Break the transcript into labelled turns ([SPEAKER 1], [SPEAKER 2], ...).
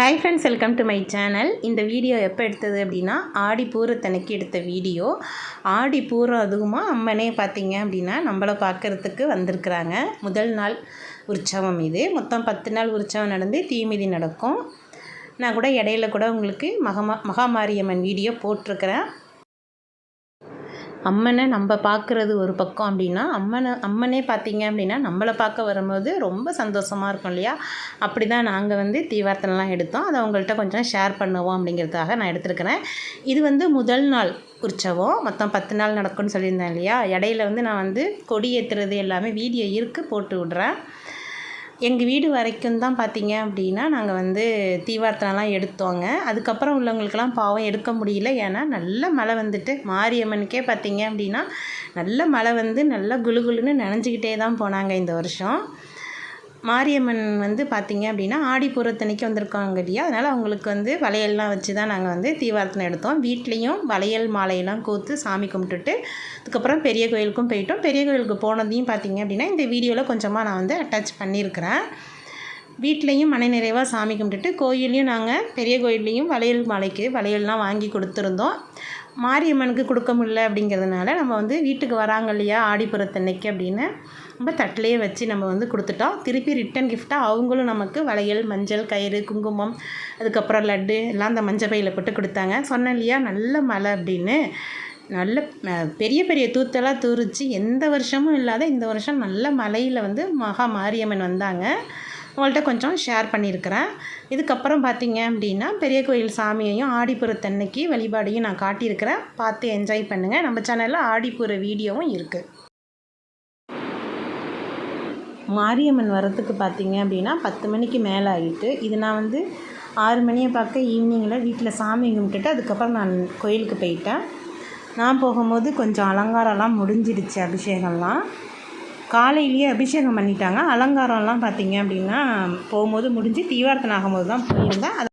[SPEAKER 1] Hi friends, welcome to my channel. இந்த video எப்போ எடுத்தது அப்படின்னா ஆடி பூரத்தன்னைக்கு எடுத்த வீடியோ. ஆடி பூரம் அதுவுமா அம்மனே பார்த்திங்க அப்படின்னா நம்மளை பார்க்குறதுக்கு வந்திருக்குறாங்க. முதல் நாள் உற்சவம் இது. மொத்தம் 10 நாள் உற்சவம் நடந்து தீமிதி நடக்கும். நான் கூட இடையில கூட உங்களுக்கு மகாமாரியம்மன் வீடியோ போட்டிருக்கிறேன். அம்மனை நம்ம பார்க்குறது ஒரு பக்கம் அப்படின்னா அம்மனே பார்த்திங்க அப்படின்னா நம்மளை பார்க்க வரும்போது ரொம்ப சந்தோஷமாக இருக்கும் இல்லையா? அப்படி தான் நாங்கள் தீவார்த்தனைலாம் எடுத்தோம். அதை உங்கள்கிட்ட கொஞ்சம் ஷேர் பண்ணுவோம் அப்படிங்கிறதுக்காக நான் எடுத்துருக்கிறேன். இது முதல் நாள் உற்சவம். மொத்தம் 10 நாள் நடக்கும்னு சொல்லியிருந்தேன் இல்லையா? இடையில நான் கொடி ஏற்றுறது எல்லாமே வீடியோ இருக்குது, போட்டு விட்றேன். எங்கள் வீடு வரைக்கும் தான் பார்த்திங்க அப்படின்னா நாங்கள் தீவார்த்தனைலாம் எடுத்தோங்க. அதுக்கப்புறம் உள்ளவங்களுக்கெல்லாம் பாவம் எடுக்க முடியல. ஏன்னா நல்ல மழை மாரியம்மனுக்கே பார்த்திங்க அப்படின்னா நல்ல மழை நல்லா குளுகுளுன்னு நனைஞ்சிக்கிட்டே தான் போனாங்க இந்த வருஷம். மாரியம்மன் பார்த்திங்க அப்படின்னா ஆடி பூரத்தன்னைக்கு வந்திருக்காங்க இல்லையா? அதனால் அவங்களுக்கு வளையல்லாம் வச்சு தான் நாங்கள் தீவார்த்தனை எடுத்தோம். வீட்லேயும் வளையல் மாலையெல்லாம் கோர்த்து சாமி கும்பிட்டுட்டு அதுக்கப்புறம் பெரிய கோயிலுக்கும் போயிட்டோம். பெரிய கோயிலுக்கு போனதையும் பார்த்திங்க அப்படின்னா இந்த வீடியோவில் கொஞ்சமாக நான் அட்டாச் பண்ணியிருக்கிறேன். வீட்லேயும் மன நிறைவாக சாமி கும்பிட்டுட்டு கோயிலையும் நாங்கள் பெரிய கோயில்லையும் வளையல் மாலைக்கு வளையல்லாம் வாங்கி கொடுத்துருந்தோம். மாரியம்மனுக்கு கொடுக்க முடியல அப்படிங்கிறதுனால நம்ம வீட்டுக்கு வராங்க இல்லையா ஆடிப்புறத்தன்னைக்கு அப்படின்னு நம்ம தட்டிலே வச்சு நம்ம கொடுத்துட்டோம். திருப்பி ரிட்டன் கிஃப்டாக அவங்களும் நமக்கு வளையல், மஞ்சள் கயிறு, குங்குமம், அதுக்கப்புறம் லட்டு எல்லாம் அந்த மஞ்சள் பையில் போட்டு கொடுத்தாங்க. சொன்னேன் இல்லையா நல்ல மழை அப்படின்னு. நல்ல பெரிய பெரிய தூத்தெல்லாம் தூரிச்சு எந்த வருஷமும் இல்லாத இந்த வருஷம் நல்ல மழையில் மகா மாரியம்மன் வந்தாங்க. உங்கள்கிட்ட கொஞ்சம் ஷேர் பண்ணியிருக்கிறேன். இதுக்கப்புறம் பார்த்திங்க அப்படின்னா பெரிய கோயில் சாமியையும் ஆடிப்புறத்தன்னைக்கு வழிபாடையும் நான் காட்டியிருக்கிறேன். பார்த்து என்ஜாய் பண்ணுங்கள். நம்ம சேனலில் ஆடிப்புற வீடியோவும் இருக்குது. மாரியம்மன் வரத்துக்கு பார்த்திங்க அப்படின்னா 10 மணிக்கு மேலே ஆகிட்டு. இது நான் 6 மணியை பார்க்க ஈவினிங்கில் வீட்டில் சாமி கும்பிட்டுட்டு அதுக்கப்புறம் நான் கோயிலுக்கு போயிட்டேன். நான் போகும்போது கொஞ்சம் அலங்காரம்லாம் முடிஞ்சிடுச்சு. அபிஷேகம்லாம் காலையிலேயே அபிஷேகம் பண்ணிட்டாங்க. அலங்காரம்லாம் பார்த்திங்க அப்படின்னா போகும்போது முடிஞ்சு தீவார்த்தனை ஆகும்போது தான் போயிருந்தேன்.